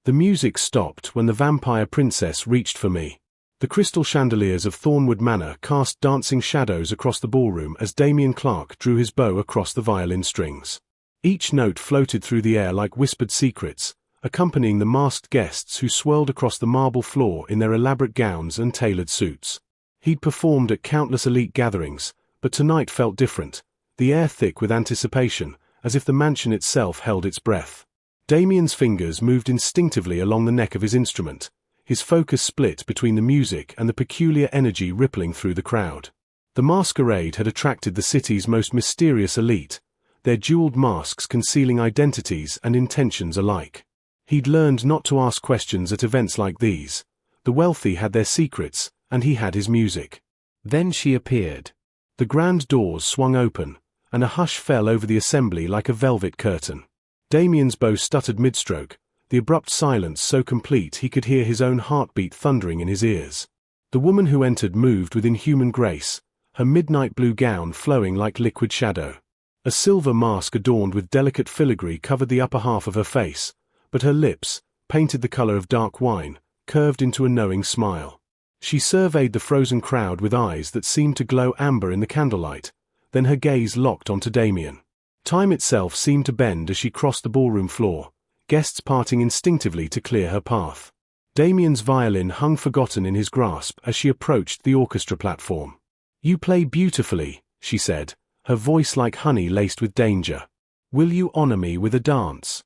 The music stopped when the vampire princess reached for me. The crystal chandeliers of Thornwood Manor cast dancing shadows across the ballroom as Damien Clark drew his bow across the violin strings. Each note floated through the air like whispered secrets, accompanying the masked guests who swirled across the marble floor in their elaborate gowns and tailored suits. He'd performed at countless elite gatherings, but tonight felt different, the air thick with anticipation, as if the mansion itself held its breath. Damien's fingers moved instinctively along the neck of his instrument, his focus split between the music and the peculiar energy rippling through the crowd. The masquerade had attracted the city's most mysterious elite, their jeweled masks concealing identities and intentions alike. He'd learned not to ask questions at events like these. The wealthy had their secrets, and he had his music. Then she appeared. The grand doors swung open, and a hush fell over the assembly like a velvet curtain. Damien's bow stuttered mid-stroke, the abrupt silence so complete he could hear his own heartbeat thundering in his ears. The woman who entered moved with inhuman grace, her midnight blue gown flowing like liquid shadow. A silver mask adorned with delicate filigree covered the upper half of her face, but her lips, painted the color of dark wine, curved into a knowing smile. She surveyed the frozen crowd with eyes that seemed to glow amber in the candlelight, then her gaze locked onto Damien. Time itself seemed to bend as she crossed the ballroom floor, guests parting instinctively to clear her path. Damien's violin hung forgotten in his grasp as she approached the orchestra platform. "You play beautifully," she said, her voice like honey laced with danger. "Will you honor me with a dance?"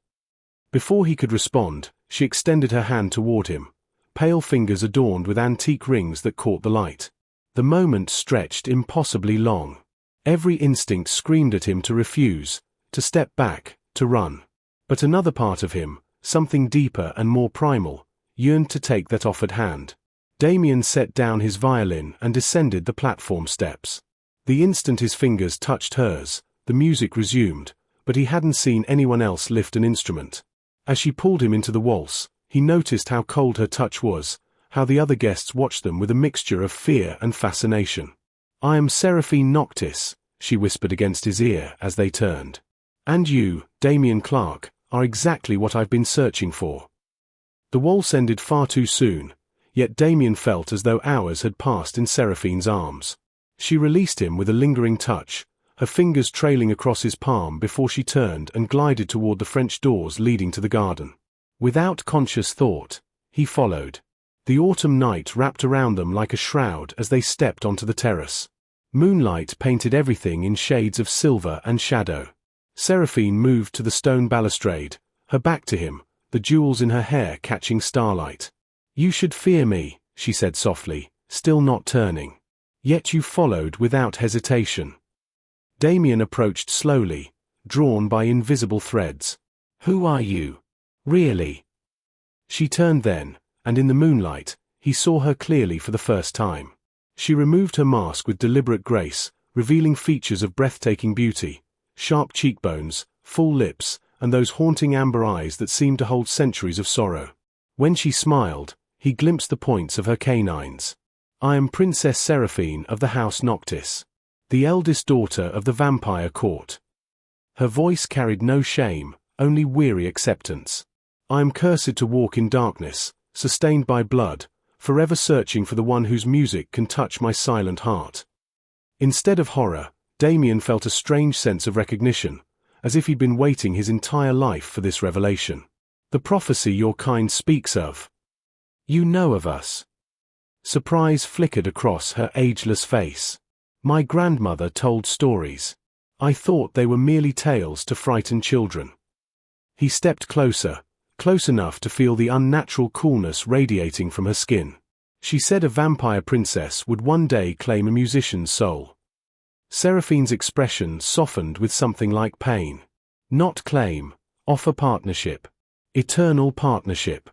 Before he could respond, she extended her hand toward him, pale fingers adorned with antique rings that caught the light. The moment stretched impossibly long. Every instinct screamed at him to refuse, to step back, to run. But another part of him, something deeper and more primal, yearned to take that offered hand. Damien set down his violin and descended the platform steps. The instant his fingers touched hers, the music resumed, but he hadn't seen anyone else lift an instrument. As she pulled him into the waltz, he noticed how cold her touch was, how the other guests watched them with a mixture of fear and fascination. "I am Seraphine Noctis," she whispered against his ear as they turned. "And you, Damien Clark, are exactly what I've been searching for." The waltz ended far too soon, yet Damien felt as though hours had passed in Seraphine's arms. She released him with a lingering touch, her fingers trailing across his palm before she turned and glided toward the French doors leading to the garden. Without conscious thought, he followed. The autumn night wrapped around them like a shroud as they stepped onto the terrace. Moonlight painted everything in shades of silver and shadow. Seraphine moved to the stone balustrade, her back to him, the jewels in her hair catching starlight. "You should fear me," she said softly, still not turning. "Yet you followed without hesitation." Damien approached slowly, drawn by invisible threads. "Who are you? Really?" She turned then, and in the moonlight, he saw her clearly for the first time. She removed her mask with deliberate grace, revealing features of breathtaking beauty, sharp cheekbones, full lips, and those haunting amber eyes that seemed to hold centuries of sorrow. When she smiled, he glimpsed the points of her canines. "I am Princess Seraphine of the House Noctis, the eldest daughter of the vampire court." Her voice carried no shame, only weary acceptance. "I am cursed to walk in darkness, sustained by blood, forever searching for the one whose music can touch my silent heart." Instead of horror, Damien felt a strange sense of recognition, as if he'd been waiting his entire life for this revelation. "The prophecy your kind speaks of. You know of us." Surprise flickered across her ageless face. "My grandmother told stories. I thought they were merely tales to frighten children." He stepped closer, close enough to feel the unnatural coolness radiating from her skin. She said a vampire princess would one day claim a musician's soul. Seraphine's expression softened with something like pain. "Not claim, offer partnership. Eternal partnership."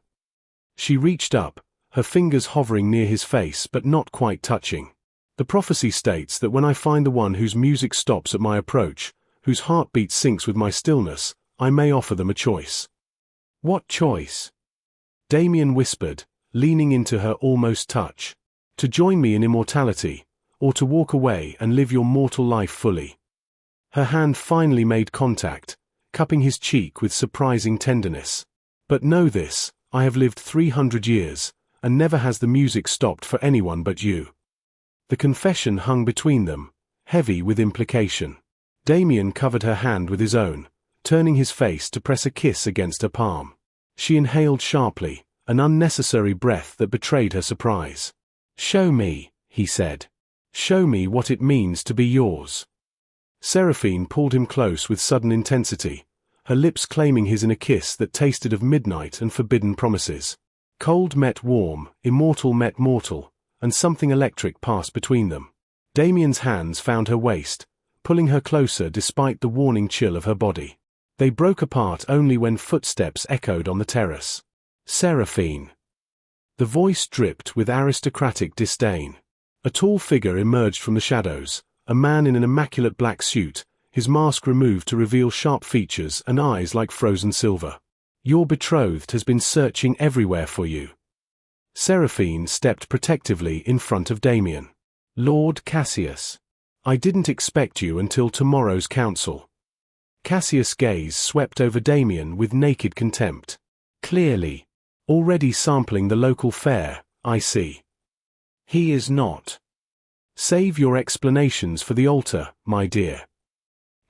She reached up, her fingers hovering near his face but not quite touching. "The prophecy states that when I find the one whose music stops at my approach, whose heartbeat syncs with my stillness, I may offer them a choice." "What choice?" Damien whispered, leaning into her almost touch. "To join me in immortality, or to walk away and live your mortal life fully." Her hand finally made contact, cupping his cheek with surprising tenderness. "But know this, I have lived 300 years, and never has the music stopped for anyone but you." The confession hung between them, heavy with implication. Damien covered her hand with his own, turning his face to press a kiss against her palm. She inhaled sharply, an unnecessary breath that betrayed her surprise. "Show me," he said. "Show me what it means to be yours." Seraphine pulled him close with sudden intensity, her lips claiming his in a kiss that tasted of midnight and forbidden promises. Cold met warm, immortal met mortal, and something electric passed between them. Damien's hands found her waist, pulling her closer despite the warning chill of her body. They broke apart only when footsteps echoed on the terrace. "Seraphine." The voice dripped with aristocratic disdain. A tall figure emerged from the shadows, a man in an immaculate black suit, his mask removed to reveal sharp features and eyes like frozen silver. "Your betrothed has been searching everywhere for you." Seraphine stepped protectively in front of Damien. "Lord Cassius. I didn't expect you until tomorrow's council." Cassius' gaze swept over Damien with naked contempt. "Clearly. Already sampling the local fare, I see." "He is not." "Save your explanations for the altar, my dear."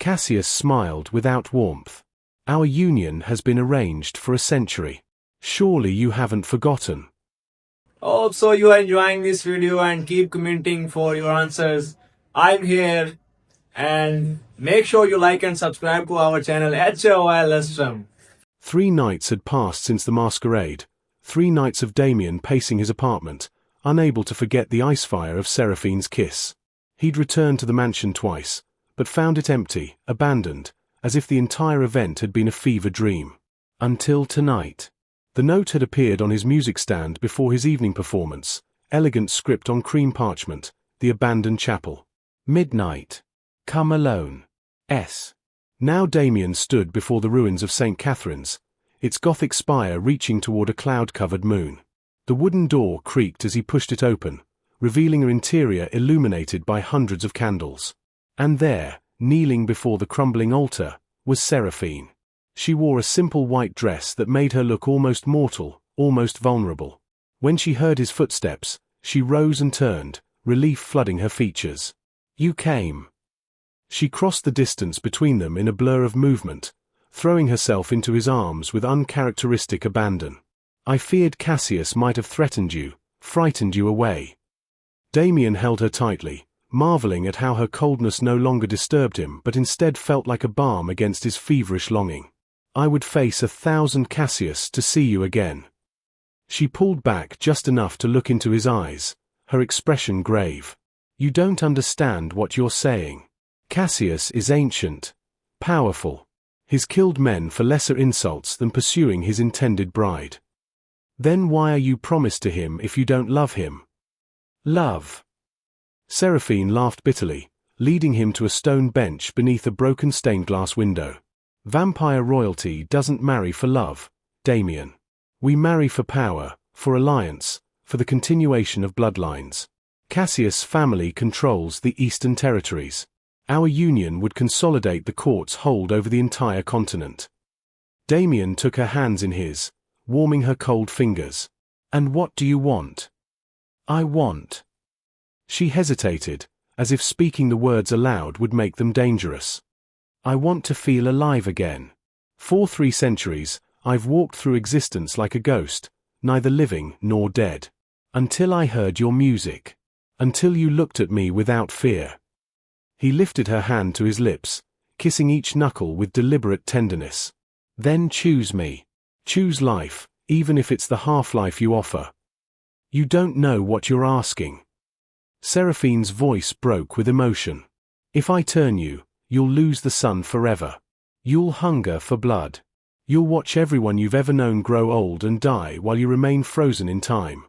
Cassius smiled without warmth. "Our union has been arranged for a century. Surely you haven't forgotten." Hope so you are enjoying this video and keep commenting for your answers. I'm here, and make sure you like and subscribe to our channel HFY Lestrum. 3 nights had passed since the masquerade, 3 nights of Damien pacing his apartment, unable to forget the ice fire of Seraphine's kiss. He'd returned to the mansion twice, but found it empty, abandoned, as if the entire event had been a fever dream. Until tonight. The note had appeared on his music stand before his evening performance, elegant script on cream parchment, the abandoned chapel. "Midnight. Come alone. S." Now Damien stood before the ruins of St. Catherine's, its Gothic spire reaching toward a cloud-covered moon. The wooden door creaked as he pushed it open, revealing an interior illuminated by hundreds of candles. And there, kneeling before the crumbling altar, was Seraphine. She wore a simple white dress that made her look almost mortal, almost vulnerable. When she heard his footsteps, she rose and turned, relief flooding her features. "You came." She crossed the distance between them in a blur of movement, throwing herself into his arms with uncharacteristic abandon. "I feared Cassius might have threatened you, frightened you away." Damien held her tightly, marveling at how her coldness no longer disturbed him but instead felt like a balm against his feverish longing. "I would face 1,000 Cassius to see you again." She pulled back just enough to look into his eyes, her expression grave. "You don't understand what you're saying. Cassius is ancient, powerful. He's killed men for lesser insults than pursuing his intended bride. Then why are you promised to him if you don't love him?" "Love." Seraphine laughed bitterly, leading him to a stone bench beneath a broken stained-glass window. "Vampire royalty doesn't marry for love, Damien. We marry for power, for alliance, for the continuation of bloodlines. Cassius' family controls the Eastern Territories. Our union would consolidate the court's hold over the entire continent." Damien took her hands in his, warming her cold fingers. "And what do you want?" "I want." She hesitated, as if speaking the words aloud would make them dangerous. "I want to feel alive again. For 3 centuries, I've walked through existence like a ghost, neither living nor dead. Until I heard your music. Until you looked at me without fear." He lifted her hand to his lips, kissing each knuckle with deliberate tenderness. "Then choose me. Choose life, even if it's the half-life you offer." "You don't know what you're asking." Seraphine's voice broke with emotion. "If I turn you, you'll lose the sun forever. You'll hunger for blood. You'll watch everyone you've ever known grow old and die while you remain frozen in time."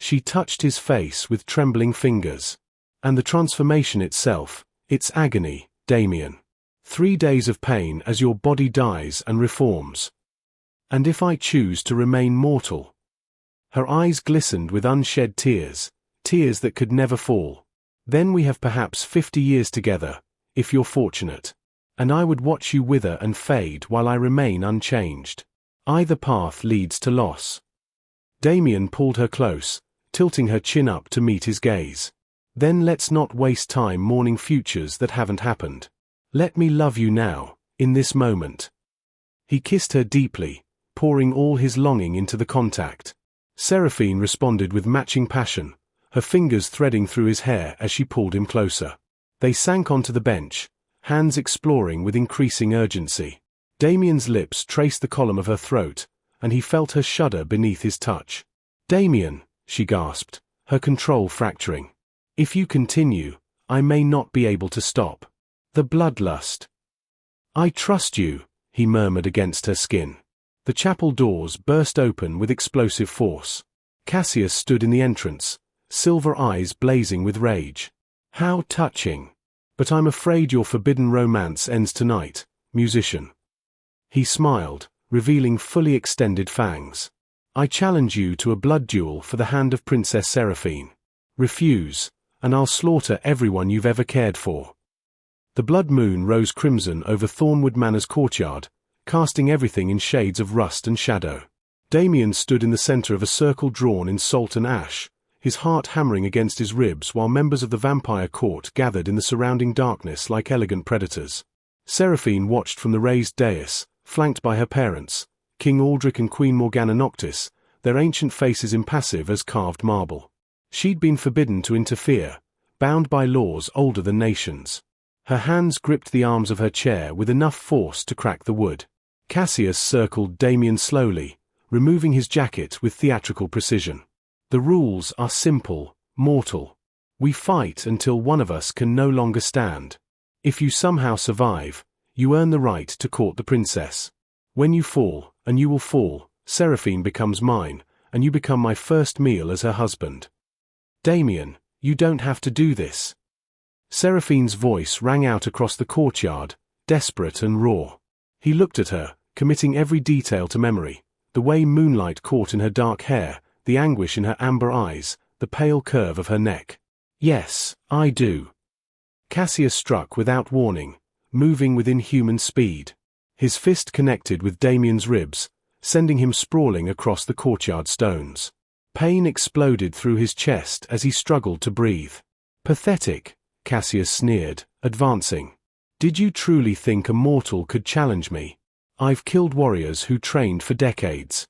She touched his face with trembling fingers. "And the transformation itself, its agony, Damien. 3 days of pain as your body dies and reforms. And if I choose to remain mortal?" Her eyes glistened with unshed tears, tears that could never fall. "Then we have perhaps 50 years together, if you're fortunate. And I would watch you wither and fade while I remain unchanged." Either path leads to loss. Damien pulled her close, tilting her chin up to meet his gaze. Then let's not waste time mourning futures that haven't happened. Let me love you now, in this moment. He kissed her deeply, pouring all his longing into the contact. Seraphine responded with matching passion, her fingers threading through his hair as she pulled him closer. They sank onto the bench, hands exploring with increasing urgency. Damien's lips traced the column of her throat, and he felt her shudder beneath his touch. "Damien," she gasped, her control fracturing. "If you continue, I may not be able to stop. The bloodlust." "I trust you," he murmured against her skin. The chapel doors burst open with explosive force. Cassius stood in the entrance, silver eyes blazing with rage. "How touching. But I'm afraid your forbidden romance ends tonight, musician." He smiled, revealing fully extended fangs. "I challenge you to a blood duel for the hand of Princess Seraphine. Refuse, and I'll slaughter everyone you've ever cared for." The blood moon rose crimson over Thornwood Manor's courtyard, casting everything in shades of rust and shadow. Damien stood in the center of a circle drawn in salt and ash, his heart hammering against his ribs while members of the vampire court gathered in the surrounding darkness like elegant predators. Seraphine watched from the raised dais, flanked by her parents, King Aldrich and Queen Morgana Noctis, their ancient faces impassive as carved marble. She'd been forbidden to interfere, bound by laws older than nations. Her hands gripped the arms of her chair with enough force to crack the wood. Cassius circled Damien slowly, removing his jacket with theatrical precision. "The rules are simple, mortal. We fight until one of us can no longer stand. If you somehow survive, you earn the right to court the princess. When you fall, and you will fall, Seraphine becomes mine, and you become my first meal as her husband." "Damien, you don't have to do this." Seraphine's voice rang out across the courtyard, desperate and raw. He looked at her, committing every detail to memory, the way moonlight caught in her dark hair, the anguish in her amber eyes, the pale curve of her neck. "Yes, I do." Cassius struck without warning, moving with inhuman speed. His fist connected with Damien's ribs, sending him sprawling across the courtyard stones. Pain exploded through his chest as he struggled to breathe. "Pathetic," Cassius sneered, advancing. "Did you truly think a mortal could challenge me? I've killed warriors who trained for decades."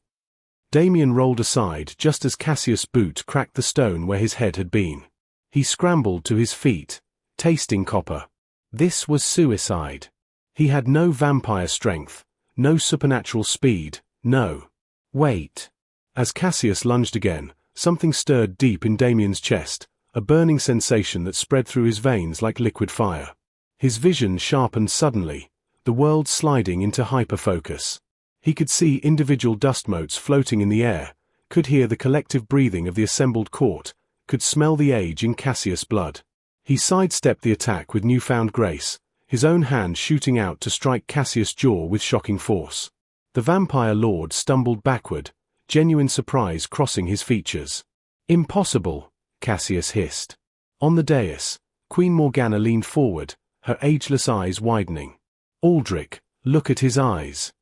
Damien rolled aside just as Cassius' boot cracked the stone where his head had been. He scrambled to his feet, tasting copper. This was suicide. He had no vampire strength, no supernatural speed, no. Wait. As Cassius lunged again, something stirred deep in Damien's chest, a burning sensation that spread through his veins like liquid fire. His vision sharpened suddenly, the world sliding into hyperfocus. He could see individual dust motes floating in the air, could hear the collective breathing of the assembled court, could smell the age in Cassius' blood. He sidestepped the attack with newfound grace, his own hand shooting out to strike Cassius' jaw with shocking force. The vampire lord stumbled backward, genuine surprise crossing his features. "Impossible," Cassius hissed. On the dais, Queen Morgana leaned forward, her ageless eyes widening. "Aldrich, look at his eyes."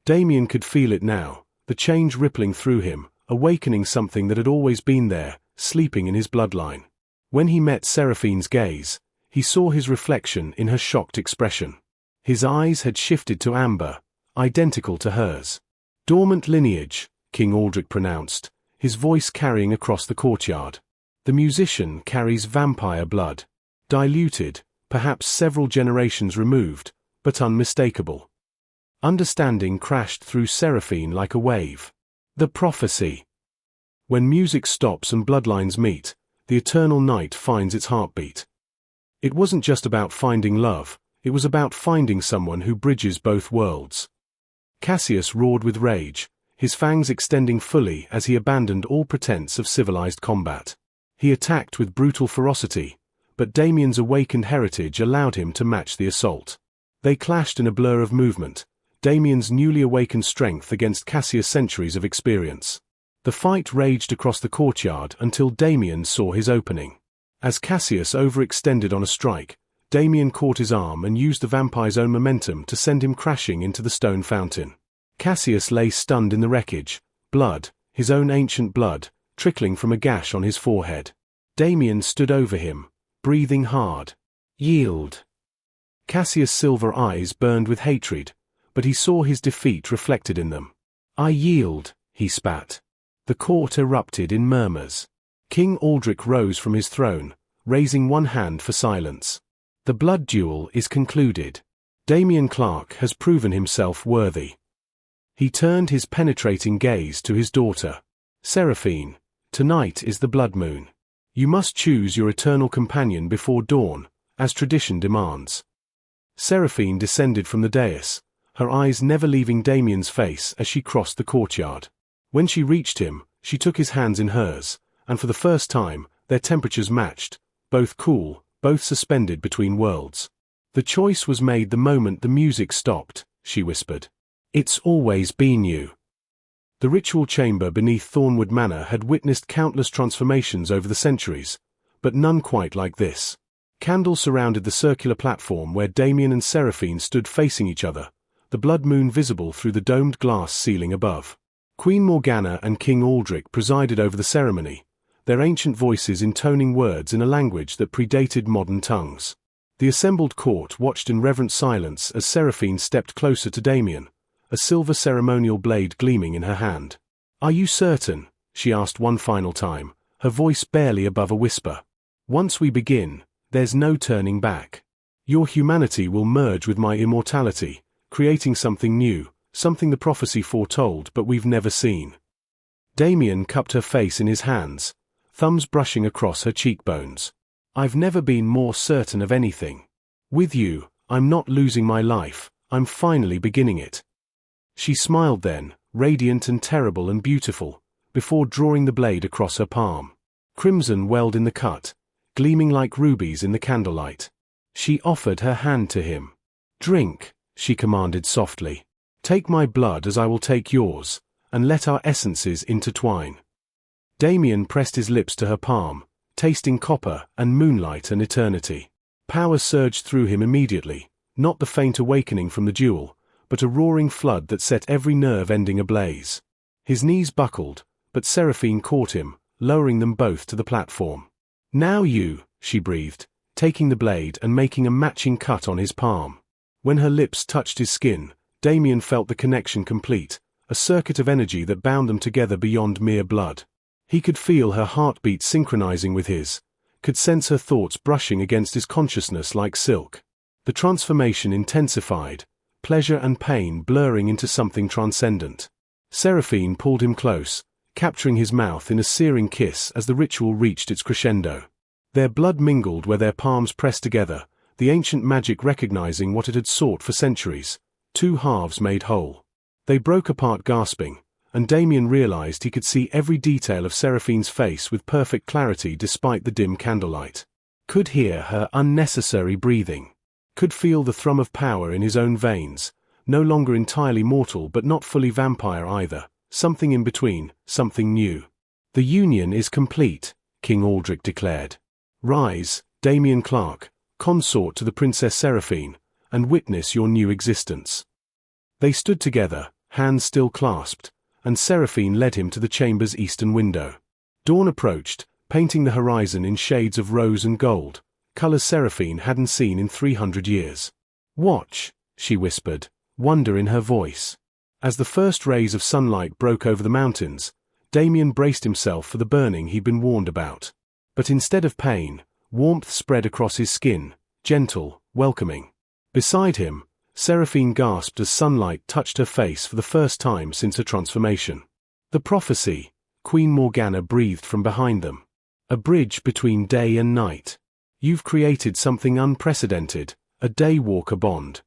Damien could feel it now, the change rippling through him, awakening something that had always been there, sleeping in his bloodline. When he met Seraphine's gaze, he saw his reflection in her shocked expression. His eyes had shifted to amber, identical to hers. "Dormant lineage," King Aldrich pronounced, his voice carrying across the courtyard. "The musician carries vampire blood. Diluted, perhaps several generations removed, but unmistakable." Understanding crashed through Seraphine like a wave. The prophecy. When music stops and bloodlines meet, the eternal night finds its heartbeat. It wasn't just about finding love, it was about finding someone who bridges both worlds. Cassius roared with rage, his fangs extending fully as he abandoned all pretense of civilized combat. He attacked with brutal ferocity, but Damien's awakened heritage allowed him to match the assault. They clashed in a blur of movement, Damien's newly awakened strength against Cassius' centuries of experience. The fight raged across the courtyard until Damien saw his opening. As Cassius overextended on a strike, Damien caught his arm and used the vampire's own momentum to send him crashing into the stone fountain. Cassius lay stunned in the wreckage, blood, his own ancient blood, trickling from a gash on his forehead. Damien stood over him, breathing hard. Yield. Cassius' silver eyes burned with hatred, but he saw his defeat reflected in them. I yield, he spat. The court erupted in murmurs. King Aldrich rose from his throne, raising one hand for silence. The blood duel is concluded. Damien Clark has proven himself worthy. He turned his penetrating gaze to his daughter. Seraphine, tonight is the blood moon. You must choose your eternal companion before dawn, as tradition demands. Seraphine descended from the dais, her eyes never leaving Damien's face as she crossed the courtyard. When she reached him, she took his hands in hers, and for the first time, their temperatures matched, both cool, both suspended between worlds. The choice was made the moment the music stopped, she whispered. It's always been you. The ritual chamber beneath Thornwood Manor had witnessed countless transformations over the centuries, but none quite like this. Candles surrounded the circular platform where Damien and Seraphine stood facing each other, the blood moon visible through the domed glass ceiling above. Queen Morgana and King Aldrich presided over the ceremony, their ancient voices intoning words in a language that predated modern tongues. The assembled court watched in reverent silence as Seraphine stepped closer to Damien, a silver ceremonial blade gleaming in her hand. Are you certain? She asked one final time, her voice barely above a whisper. Once we begin, there's no turning back. Your humanity will merge with my immortality, creating something new, something the prophecy foretold but we've never seen. Damien cupped her face in his hands, thumbs brushing across her cheekbones. I've never been more certain of anything. With you, I'm not losing my life, I'm finally beginning it. She smiled then, radiant and terrible and beautiful, before drawing the blade across her palm. Crimson welled in the cut, gleaming like rubies in the candlelight. She offered her hand to him. Drink, she commanded softly. Take my blood as I will take yours, and let our essences intertwine. Damien pressed his lips to her palm, tasting copper and moonlight and eternity. Power surged through him immediately, not the faint awakening from the duel, but a roaring flood that set every nerve ending ablaze. His knees buckled, but Seraphine caught him, lowering them both to the platform. Now you, she breathed, taking the blade and making a matching cut on his palm. When her lips touched his skin, Damien felt the connection complete, a circuit of energy that bound them together beyond mere blood. He could feel her heartbeat synchronizing with his, could sense her thoughts brushing against his consciousness like silk. The transformation intensified, pleasure and pain blurring into something transcendent. Seraphine pulled him close, capturing his mouth in a searing kiss as the ritual reached its crescendo. Their blood mingled where their palms pressed together, the ancient magic recognizing what it had sought for centuries, two halves made whole. They broke apart gasping, and Damien realized he could see every detail of Seraphine's face with perfect clarity despite the dim candlelight. Could hear her unnecessary breathing. Could feel the thrum of power in his own veins, no longer entirely mortal but not fully vampire either, something in between, something new. The union is complete, King Aldrich declared. Rise, Damien Clark, consort to the Princess Seraphine, and witness your new existence. They stood together, hands still clasped, and Seraphine led him to the chamber's eastern window. Dawn approached, painting the horizon in shades of rose and gold, colors Seraphine hadn't seen in 300 years. Watch, she whispered, wonder in her voice. As the first rays of sunlight broke over the mountains, Damien braced himself for the burning he'd been warned about. But instead of pain, warmth spread across his skin, gentle, welcoming. Beside him, Seraphine gasped as sunlight touched her face for the first time since her transformation. The prophecy, Queen Morgana breathed from behind them. A bridge between day and night. You've created something unprecedented, a daywalker bond.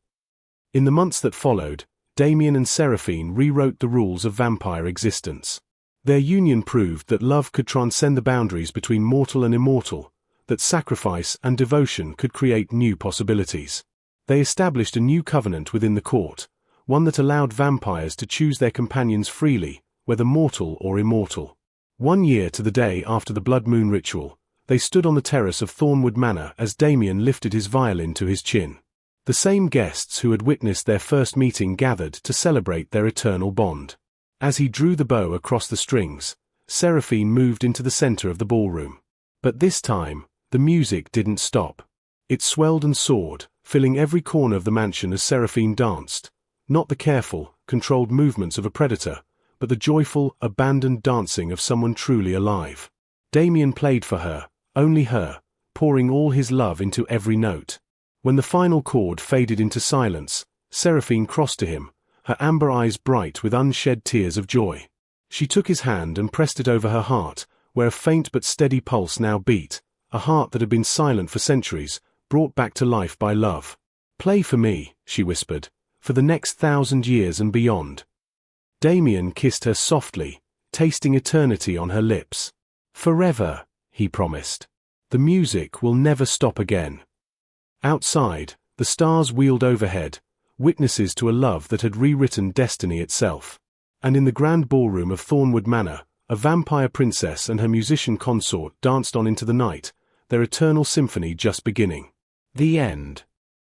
In the months that followed, Damien and Seraphine rewrote the rules of vampire existence. Their union proved that love could transcend the boundaries between mortal and immortal, that sacrifice and devotion could create new possibilities. They established a new covenant within the court, one that allowed vampires to choose their companions freely, whether mortal or immortal. 1 year to the day after the blood moon ritual, they stood on the terrace of Thornwood Manor as Damien lifted his violin to his chin. The The same guests who had witnessed their first meeting gathered to celebrate their eternal bond. As he drew the bow across the strings, Seraphine moved into the center of the ballroom. But this time, the music didn't stop. It swelled and soared, filling every corner of the mansion as Seraphine danced, not the careful, controlled movements of a predator, but the joyful, abandoned dancing of someone truly alive. Damien played for her, only her, pouring all his love into every note. When the final chord faded into silence, Seraphine crossed to him, her amber eyes bright with unshed tears of joy. She took his hand and pressed it over her heart, where a faint but steady pulse now beat, a heart that had been silent for centuries, brought back to life by love. "Play for me," she whispered, "for the next 1,000 years and beyond." Damien kissed her softly, tasting eternity on her lips. "Forever," he promised. "The music will never stop again." Outside, the stars wheeled overhead, witnesses to a love that had rewritten destiny itself. And in the grand ballroom of Thornwood Manor, a vampire princess and her musician consort danced on into the night, their eternal symphony just beginning. The end.